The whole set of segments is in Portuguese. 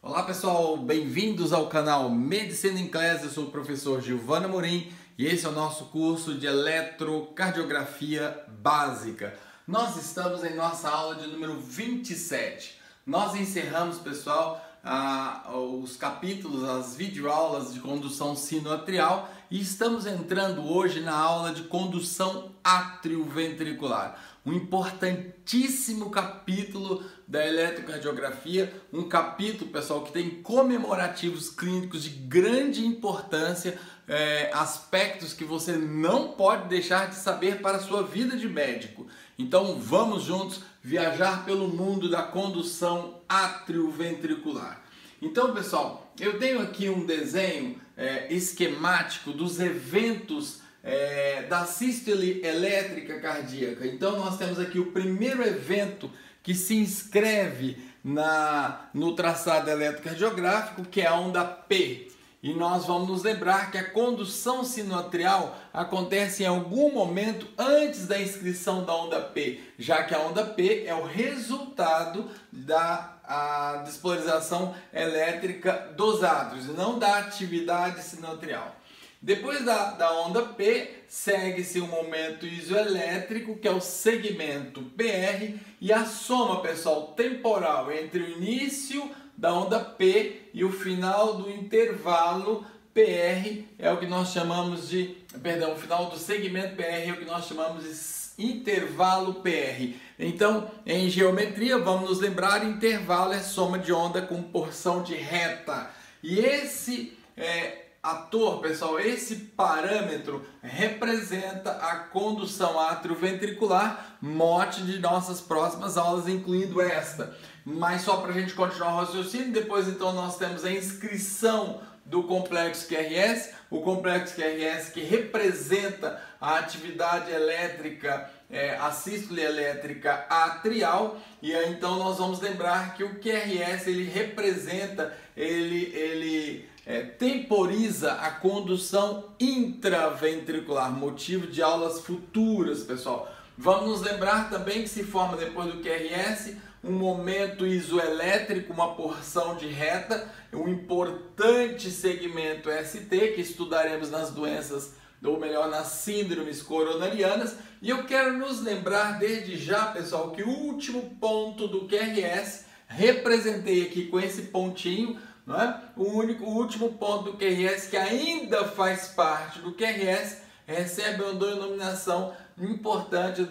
Olá pessoal, bem-vindos ao canal Medicina em Classe. Eu sou o professor Gilvano Amorim e esse é o nosso curso de eletrocardiografia básica. Nós estamos em nossa aula de número 27. Nós encerramos, pessoal, os capítulos, as videoaulas de condução sinoatrial e estamos entrando hoje na aula de condução atrioventricular. Um importantíssimo capítulo da eletrocardiografia, um capítulo, pessoal, que tem comemorativos clínicos de grande importância, aspectos que você não pode deixar de saber para a sua vida de médico. Então vamos juntos viajar pelo mundo da condução atrioventricular. Então, pessoal, eu tenho aqui um desenho esquemático dos eventos da sístole elétrica cardíaca. Então nós temos aqui o primeiro evento que se inscreve no traçado eletrocardiográfico, que é a onda P. E nós vamos nos lembrar que a condução sinoatrial acontece em algum momento antes da inscrição da onda P, já que a onda P é o resultado da despolarização elétrica dos átrios, não da atividade sinoatrial. Depois da onda P, segue-se um momento isoelétrico, que é o segmento PR, e a soma, pessoal, temporal entre o início da onda P e o final do intervalo PR é o que nós chamamos de, o final do segmento PR é o que nós chamamos de intervalo PR. Então, em geometria, vamos nos lembrar, intervalo é soma de onda com porção de reta. E esse pessoal, esse parâmetro representa a condução atrioventricular, mote de nossas próximas aulas, incluindo esta. Mas só para a gente continuar o raciocínio, depois então nós temos a inscrição do complexo QRS, o complexo QRS que representa a atividade elétrica, a sístole elétrica atrial, e aí então nós vamos lembrar que o QRS ele representa, ele temporiza a condução intraventricular, motivo de aulas futuras, pessoal. Vamos nos lembrar também que se forma depois do QRS um momento isoelétrico, uma porção de reta, um importante segmento ST, que estudaremos nas doenças, ou melhor, nas síndromes coronarianas. E eu quero nos lembrar desde já, pessoal, que o último ponto do QRS, representei aqui com esse pontinho, não é? O último ponto do QRS que ainda faz parte do QRS recebe uma denominação importante, a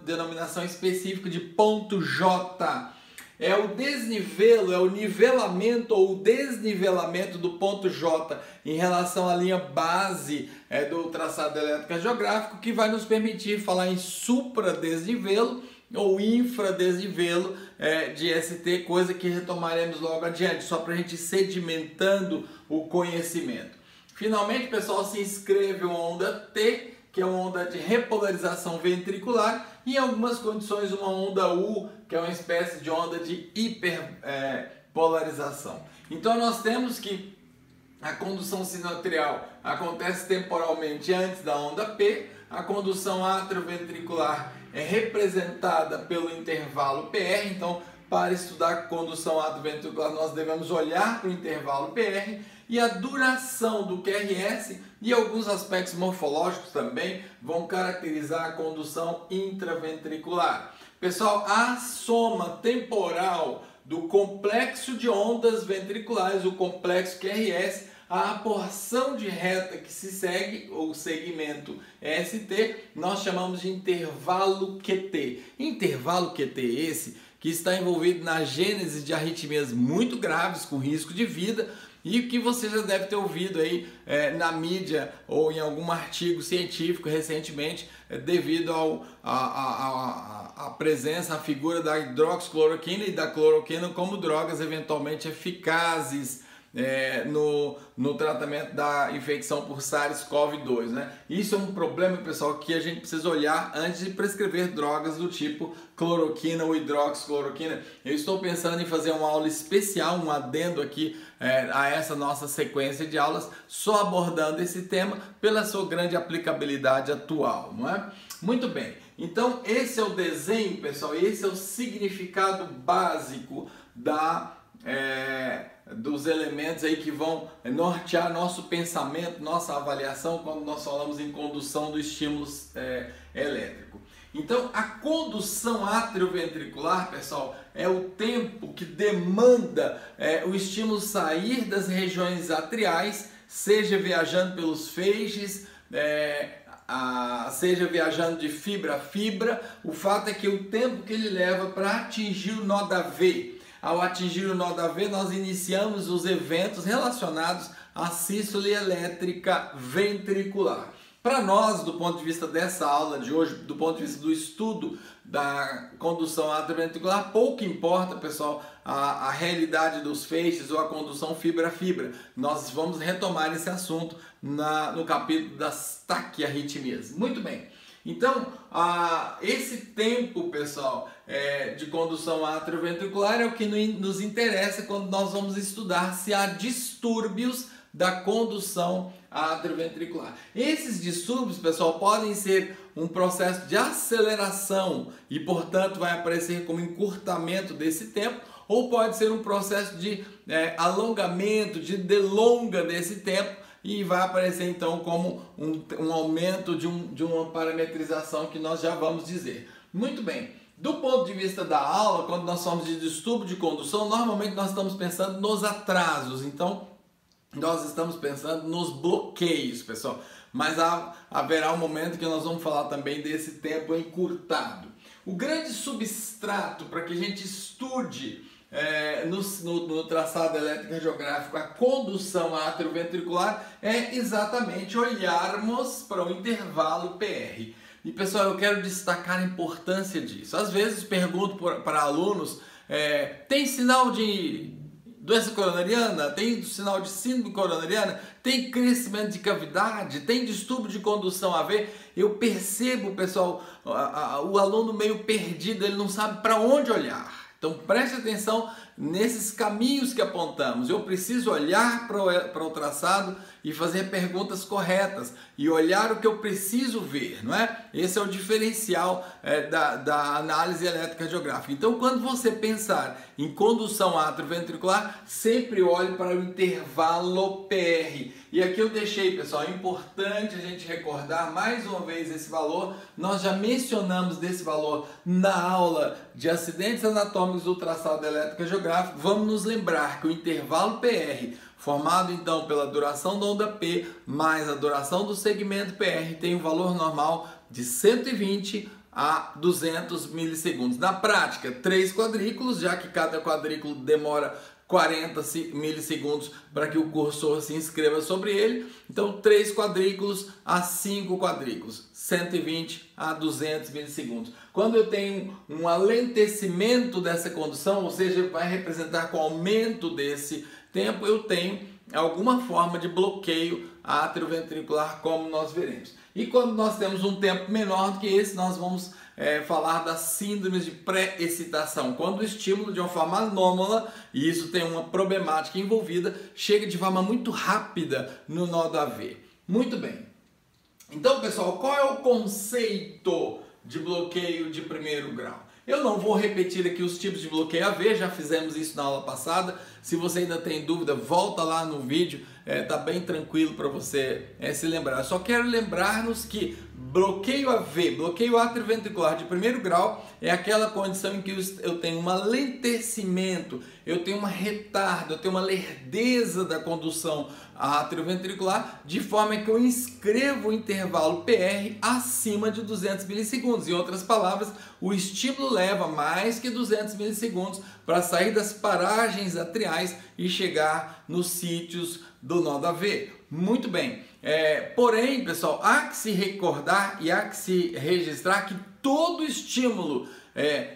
denominação específica de ponto J. É o desnivelo, é o nivelamento ou desnivelamento do ponto J em relação à linha base do traçado eletrocardiográfico, que vai nos permitir falar em supradesnivelo ou infradesnivelo de ST, coisa que retomaremos logo adiante, só para a gente ir sedimentando o conhecimento. Finalmente, pessoal, se inscreve uma onda T, que é uma onda de repolarização ventricular, e em algumas condições uma onda U, que é uma espécie de onda de hiperpolarização. Então nós temos que a condução sinoatrial acontece temporalmente antes da onda P, a condução atrioventricular é representada pelo intervalo PR, então para estudar condução atrioventricular nós devemos olhar para o intervalo PR, e a duração do QRS e alguns aspectos morfológicos também vão caracterizar a condução intraventricular. Pessoal, a soma temporal do complexo de ondas ventriculares, o complexo QRS, a porção de reta que se segue, ou segmento ST, nós chamamos de intervalo QT. Intervalo QT esse que está envolvido na gênese de arritmias muito graves com risco de vida, e que você já deve ter ouvido aí na mídia ou em algum artigo científico recentemente, devido à presença, à figura da hidroxicloroquina e da cloroquina como drogas eventualmente eficazes no tratamento da infecção por SARS-CoV-2, né? Isso é um problema, pessoal, que a gente precisa olhar antes de prescrever drogas do tipo cloroquina ou hidroxicloroquina. Eu estou pensando em fazer uma aula especial, um adendo aqui a essa nossa sequência de aulas, só abordando esse tema pela sua grande aplicabilidade atual, não é? Muito bem, então esse é o desenho, pessoal, esse é o significado básico da dos elementos aí que vão nortear nosso pensamento, nossa avaliação quando nós falamos em condução do estímulo elétrico. Então, a condução atrioventricular, pessoal, é o tempo que demanda o estímulo sair das regiões atriais, seja viajando pelos feixes, seja viajando de fibra a fibra. O fato é que o tempo que ele leva para atingir o nó da veia. Ao atingir o nó da veia, nós iniciamos os eventos relacionados à sístole elétrica ventricular. Para nós, do ponto de vista dessa aula de hoje, do ponto de vista do estudo da condução atrioventricular, pouco importa, pessoal, a realidade dos feixes ou a condução fibra a fibra. Nós vamos retomar esse assunto no capítulo das taquiarritmias. Muito bem. Então, esse tempo, pessoal, de condução atrioventricular é o que nos interessa quando nós vamos estudar se há distúrbios da condução atrioventricular. Esses distúrbios, pessoal, podem ser um processo de aceleração e, portanto, vai aparecer como encurtamento desse tempo, ou pode ser um processo de alongamento, de delonga desse tempo, e vai aparecer então como um aumento de uma parametrização que nós já vamos dizer. Muito bem. Do ponto de vista da aula, quando nós falamos de distúrbio de condução, normalmente nós estamos pensando nos atrasos. Então, nós estamos pensando nos bloqueios, pessoal. Mas haverá um momento que nós vamos falar também desse tempo encurtado. O grande substrato para que a gente estude no traçado eletrocardiográfico a condução atrioventricular é exatamente olharmos para o intervalo PR. E, pessoal, eu quero destacar a importância disso. Às vezes pergunto para alunos, tem sinal de doença coronariana? Tem sinal de síndrome coronariana? Tem crescimento de cavidade? Tem distúrbio de condução AV? Eu percebo, pessoal, o aluno meio perdido, ele não sabe para onde olhar. Então preste atenção nesses caminhos que apontamos. Eu preciso olhar para o traçado e fazer perguntas corretas e olhar o que eu preciso ver, não é? Esse é o diferencial da análise eletrocardiográfica. Então, quando você pensar em condução atrioventricular, sempre olhe para o intervalo PR. E aqui eu deixei, pessoal, é importante a gente recordar mais uma vez esse valor. Nós já mencionamos desse valor na aula de acidentes anatômicos do traçado eletrocardiográfico. Vamos nos lembrar que o intervalo PR, formado então pela duração da onda P mais a duração do segmento PR, tem um valor normal de 120 a 200 milissegundos. Na prática, 3 quadrículos, já que cada quadrículo demora 40 milissegundos para que o cursor se inscreva sobre ele. Então, 3 quadrículos a 5 quadrículos, 120 a 200 milissegundos. Quando eu tenho um alentecimento dessa condução, ou seja, vai representar com o aumento desse tempo, eu tenho alguma forma de bloqueio atrioventricular, como nós veremos. E quando nós temos um tempo menor do que esse, nós vamos falar das síndromes de pré-excitação, quando o estímulo de uma forma anômala, e isso tem uma problemática envolvida, chega de forma muito rápida no nó da AV. Muito bem. Então, pessoal, qual é o conceito de bloqueio de primeiro grau? Eu não vou repetir aqui os tipos de bloqueio AV, já fizemos isso na aula passada. Se você ainda tem dúvida, volta lá no vídeo, tá bem tranquilo para você se lembrar. Eu só quero lembrar-nos que bloqueio AV, bloqueio atrioventricular de primeiro grau, é aquela condição em que eu tenho um alentecimento, eu tenho uma retardo, eu tenho uma lerdeza da condução atrioventricular, de forma que eu inscrevo o intervalo PR acima de 200 milissegundos. Em outras palavras, o estímulo leva mais que 200 milissegundos para sair das paragens atriais e chegar nos sítios do nó da V. Muito bem. Porém, pessoal, há que se recordar e há que se registrar que todo estímulo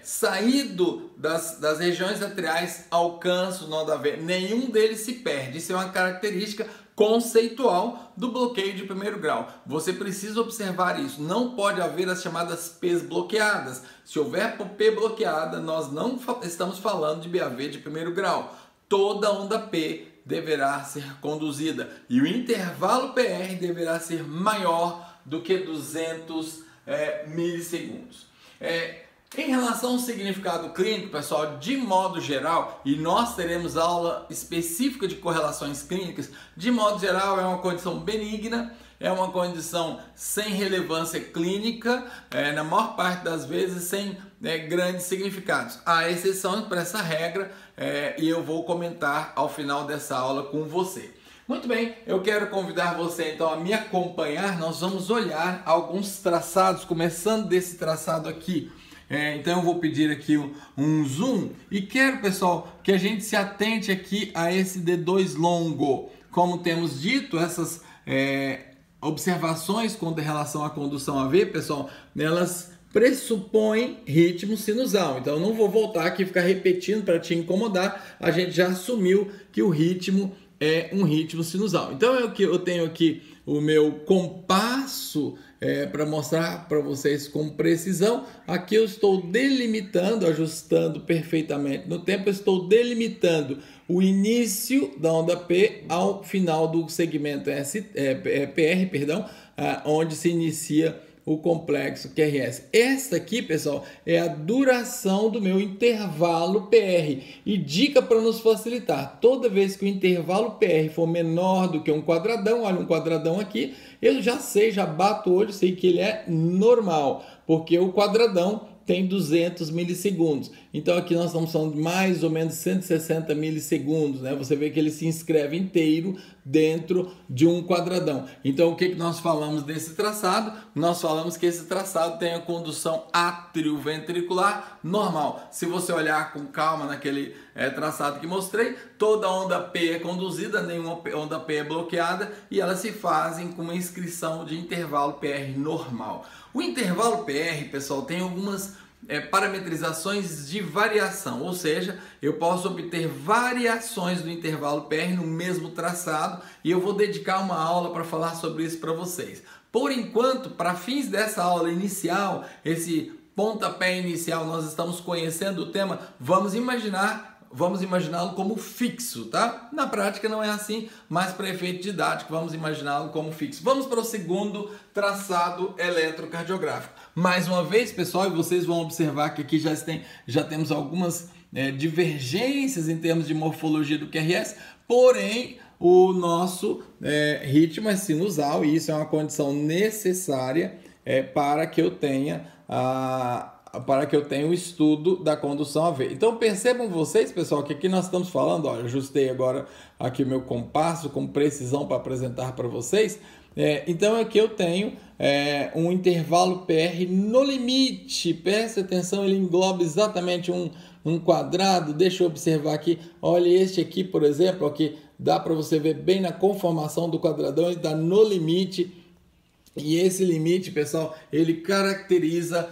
saído das regiões atriais alcança o nó da veia. Nenhum deles se perde. Isso é uma característica conceitual do bloqueio de primeiro grau. Você precisa observar isso. Não pode haver as chamadas P's bloqueadas. Se houver P bloqueada, nós não estamos falando de BAV de primeiro grau. Toda onda P deverá ser conduzida e o intervalo PR deverá ser maior do que 200 milissegundos. Em relação ao significado clínico, pessoal, de modo geral, e nós teremos aula específica de correlações clínicas, de modo geral é uma condição benigna, é uma condição sem relevância clínica, na maior parte das vezes sem grandes significados. Há exceções para essa regra e eu vou comentar ao final dessa aula com você. Muito bem, eu quero convidar você então a me acompanhar. Nós vamos olhar alguns traçados, começando desse traçado aqui. Então eu vou pedir aqui um zoom e quero, pessoal, que a gente se atente aqui a esse D2 longo. Como temos dito, essas observações com relação à condução AV, pessoal, elas pressupõem ritmo sinusal. Então eu não vou voltar aqui e ficar repetindo para te incomodar. A gente já assumiu que o ritmo é um ritmo sinusal. Então eu tenho aqui o meu compasso para mostrar para vocês com precisão. Aqui eu estou delimitando, ajustando perfeitamente no tempo, eu estou delimitando o início da onda P ao final do segmento PR, onde se inicia o complexo QRS. Esta aqui, pessoal, é a duração do meu intervalo PR. E dica para nos facilitar, toda vez que o intervalo PR for menor do que um quadradão, olha um quadradão aqui, eu já sei, já bato o olho, sei que ele é normal, porque o quadradão tem 200 milissegundos. Então aqui nós estamos falando de mais ou menos 160 milissegundos, né? Você vê que ele se inscreve inteiro dentro de um quadradão. Então o que nós falamos desse traçado? Nós falamos que esse traçado tem a condução atrioventricular normal. Se você olhar com calma naquele traçado que mostrei, toda onda P é conduzida, nenhuma onda P é bloqueada e elas se fazem com uma inscrição de intervalo PR normal. O intervalo PR, pessoal, tem algumas parametrizações de variação, ou seja, eu posso obter variações do intervalo PR no mesmo traçado e eu vou dedicar uma aula para falar sobre isso para vocês. Por enquanto, para fins dessa aula inicial, esse pontapé inicial, nós estamos conhecendo o tema, vamos imaginá-lo como fixo, tá? Na prática não é assim, mas para efeito didático vamos imaginá-lo como fixo. Vamos para o segundo traçado eletrocardiográfico. Mais uma vez, pessoal, e vocês vão observar que aqui já temos algumas divergências em termos de morfologia do QRS, porém o nosso ritmo é sinusal e isso é uma condição necessária para que eu tenha o estudo da condução AV. Então percebam vocês, pessoal, que aqui nós estamos falando, olha, eu ajustei agora aqui o meu compasso com precisão para apresentar para vocês. Então aqui eu tenho um intervalo PR no limite, preste atenção, ele engloba exatamente um quadrado. Deixa eu observar aqui, olha este aqui, por exemplo, aqui dá para você ver bem na conformação do quadradão, ele está no limite. E esse limite, pessoal, ele caracteriza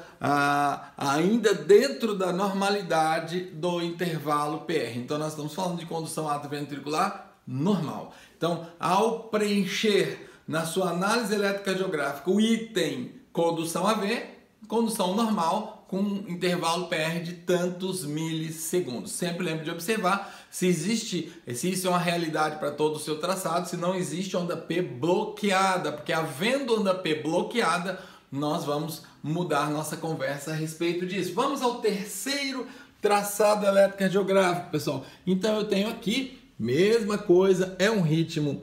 ainda dentro da normalidade do intervalo PR. Então, nós estamos falando de condução atrioventricular normal. Então, ao preencher na sua análise eletrocardiográfica o item condução AV, condução normal com intervalo PR de tantos milissegundos. Sempre lembre de observar se isso é uma realidade para todo o seu traçado, se não existe onda P bloqueada, porque havendo onda P bloqueada, nós vamos mudar nossa conversa a respeito disso. Vamos ao terceiro traçado eletrocardiográfico, pessoal. Então eu tenho aqui, mesma coisa, é um ritmo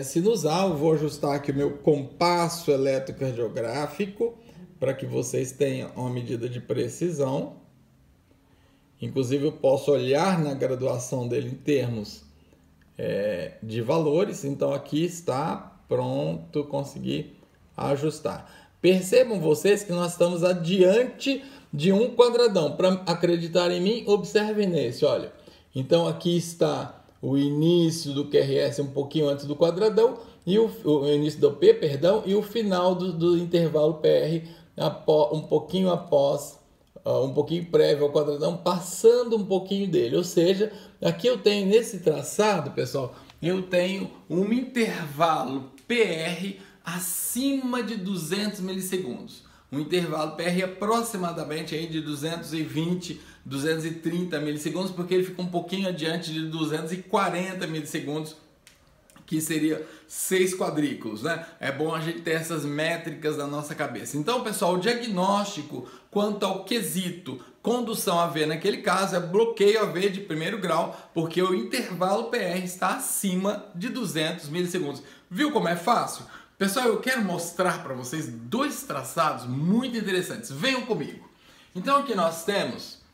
sinusal. Vou ajustar aqui o meu compasso eletrocardiográfico para que vocês tenham uma medida de precisão. Inclusive eu posso olhar na graduação dele em termos de valores. Então aqui está, pronto, consegui ajustar. Percebam vocês que nós estamos adiante de um quadradão. Para acreditar em mim, observem nesse, olha. Então aqui está o início do QRS um pouquinho antes do quadradão, e o início do P, perdão, e o final do intervalo PR um pouquinho após, um pouquinho prévio ao quadradão, passando um pouquinho dele. Ou seja, aqui eu tenho nesse traçado, pessoal, eu tenho um intervalo PR acima de 200 milissegundos. Um intervalo PR aproximadamente aí de 220, 230 milissegundos, porque ele fica um pouquinho adiante de 240 milissegundos que seria 6 quadrículos, né? É bom a gente ter essas métricas na nossa cabeça. Então, pessoal, o diagnóstico quanto ao quesito condução AV naquele caso é bloqueio AV de primeiro grau, porque o intervalo PR está acima de 200 milissegundos. Viu como é fácil? Pessoal, eu quero mostrar para vocês 2 traçados muito interessantes. Venham comigo. Então, aqui nós temos...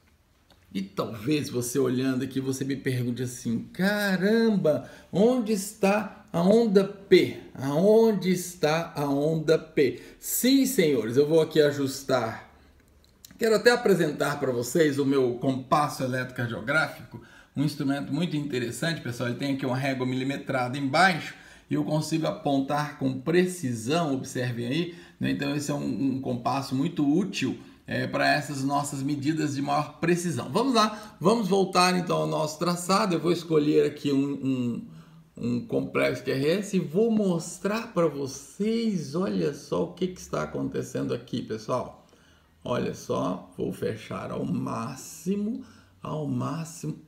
E talvez você olhando aqui, você me pergunte assim, caramba, onde está a onda P? Aonde está a onda P? Sim, senhores, eu vou aqui ajustar. Quero até apresentar para vocês o meu compasso eletrocardiográfico, um instrumento muito interessante, pessoal. Ele tem aqui uma régua milimetrada embaixo e eu consigo apontar com precisão, observem aí, né? Então esse é um compasso muito útil para essas nossas medidas de maior precisão. Vamos lá, vamos voltar então ao nosso traçado. Eu vou escolher aqui um complexo QRS e vou mostrar para vocês, olha só o que está acontecendo aqui, pessoal. Olha só, vou fechar ao máximo,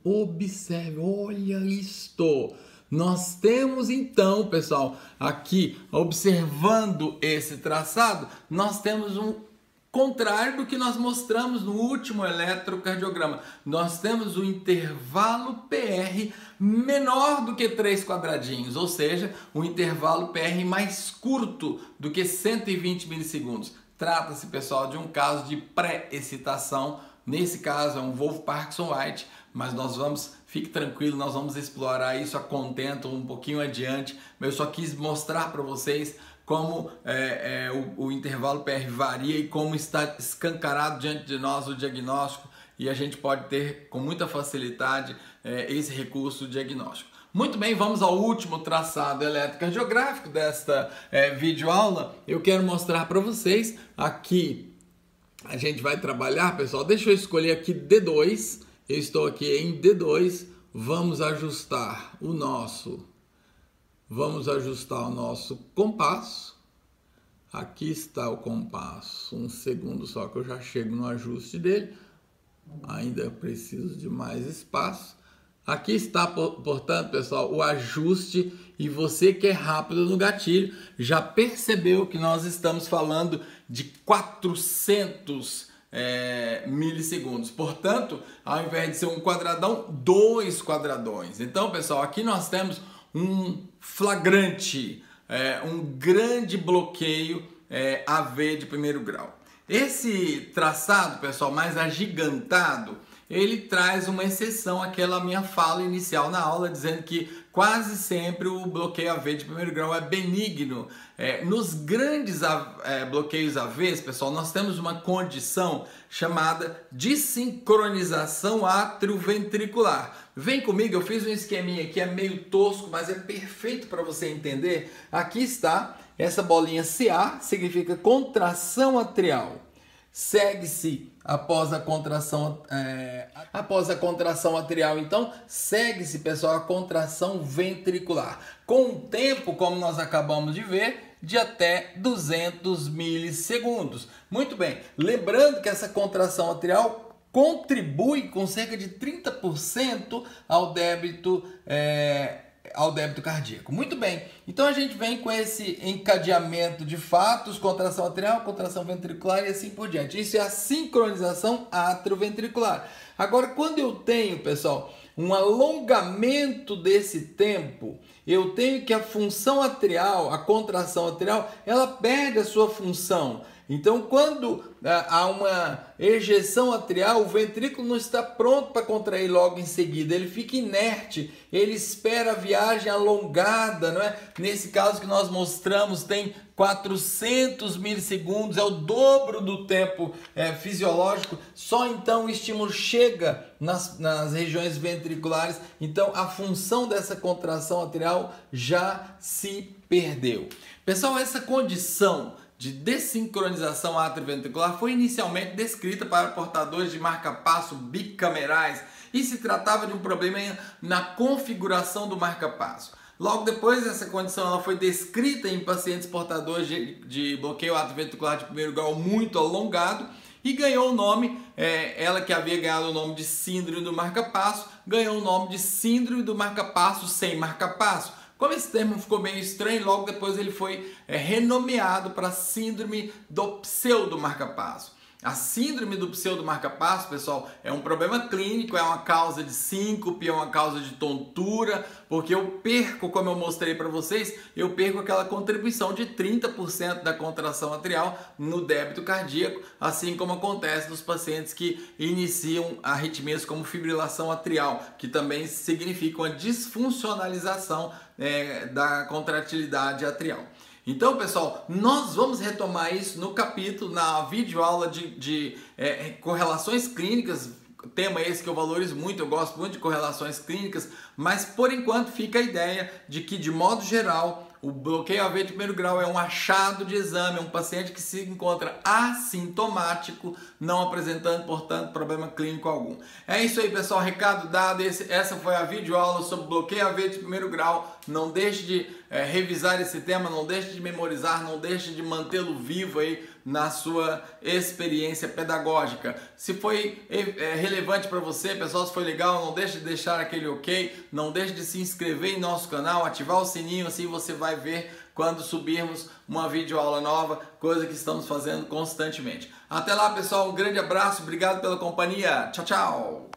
observe, olha isto. Nós temos então, pessoal, aqui, observando esse traçado, nós temos um contrário do que nós mostramos no último eletrocardiograma. Nós temos o intervalo PR menor do que 3 quadradinhos, ou seja, um intervalo PR mais curto do que 120 milissegundos. Trata-se, pessoal, de um caso de pré-excitação. Nesse caso é um Wolff-Parkinson-White, mas fique tranquilo, nós vamos explorar isso a contento um pouquinho adiante. Mas eu só quis mostrar para vocês como o intervalo PR varia e como está escancarado diante de nós o diagnóstico, e a gente pode ter com muita facilidade esse recurso diagnóstico. Muito bem, vamos ao último traçado eletrocardiográfico desta videoaula. Eu quero mostrar para vocês aqui, a gente vai trabalhar, pessoal, deixa eu escolher aqui D2, eu estou aqui em D2, vamos ajustar o nosso compasso. Aqui está o compasso, um segundo só que eu já chego no ajuste dele, ainda preciso de mais espaço. Aqui está, portanto, pessoal, o ajuste, e você que é rápido no gatilho já percebeu que nós estamos falando de 400 milissegundos. Portanto, ao invés de ser um quadradão, 2 quadradões. Então, pessoal, aqui nós temos um flagrante, um grande bloqueio AV de primeiro grau. Esse traçado, pessoal, mais agigantado, ele traz uma exceção àquela minha fala inicial na aula, dizendo que quase sempre o bloqueio AV de primeiro grau é benigno. Nos grandes bloqueios AVs, pessoal, nós temos uma condição chamada desincronização atrioventricular. Vem comigo, eu fiz um esqueminha aqui, é meio tosco, mas é perfeito para você entender. Aqui está, essa bolinha CA significa contração atrial. Segue-se após a contração atrial, então segue-se, pessoal, a contração ventricular. Com o tempo, como nós acabamos de ver, de até 200 milissegundos. Muito bem, lembrando que essa contração atrial contribui com cerca de 30% ao débito cardíaco. Muito bem, então a gente vem com esse encadeamento de fatos, contração atrial, contração ventricular e assim por diante. Isso é a sincronização atrioventricular. Agora, quando eu tenho, pessoal, um alongamento desse tempo, eu tenho que a função atrial, a contração atrial, ela perde a sua função. Então, quando há uma ejeção atrial, o ventrículo não está pronto para contrair logo em seguida, ele fica inerte, ele espera a viagem alongada, não é? Nesse caso que nós mostramos, tem 400 milissegundos, é o dobro do tempo fisiológico, só então o estímulo chega nas regiões ventriculares, então a função dessa contração atrial já se perdeu. Pessoal, essa condição de desincronização atrioventricular foi inicialmente descrita para portadores de marca-passo bicamerais e se tratava de um problema na configuração do marca-passo. Logo depois, essa condição ela foi descrita em pacientes portadores de bloqueio atrioventricular de primeiro grau muito alongado e ganhou o nome, ela que havia ganhado o nome de síndrome do marca-passo, ganhou o nome de síndrome do marca-passo sem marca-passo. Como esse termo ficou meio estranho, logo depois ele foi renomeado para síndrome do pseudo-marcapasso. A síndrome do pseudo-marcapasso, pessoal, é um problema clínico, é uma causa de síncope, é uma causa de tontura, porque eu perco, como eu mostrei para vocês, eu perco aquela contribuição de 30% da contração atrial no débito cardíaco, assim como acontece nos pacientes que iniciam arritmias como fibrilação atrial, que também significa uma disfuncionalização da contratilidade atrial. Então, pessoal, nós vamos retomar isso no capítulo, na videoaula de correlações clínicas, tema esse que eu valorizo muito, eu gosto muito de correlações clínicas, mas por enquanto fica a ideia de que, de modo geral, o bloqueio AV de primeiro grau é um achado de exame, é um paciente que se encontra assintomático, não apresentando, portanto, problema clínico algum. É isso aí, pessoal, recado dado, essa foi a videoaula sobre bloqueio AV de primeiro grau. Não deixe de revisar esse tema, não deixe de memorizar, não deixe de mantê-lo vivo aí na sua experiência pedagógica. Se foi relevante para você, pessoal, se foi legal, não deixe de deixar aquele ok, não deixe de se inscrever em nosso canal, ativar o sininho, assim você vai ver quando subirmos uma videoaula nova, coisa que estamos fazendo constantemente. Até lá, pessoal, um grande abraço, obrigado pela companhia, tchau, tchau!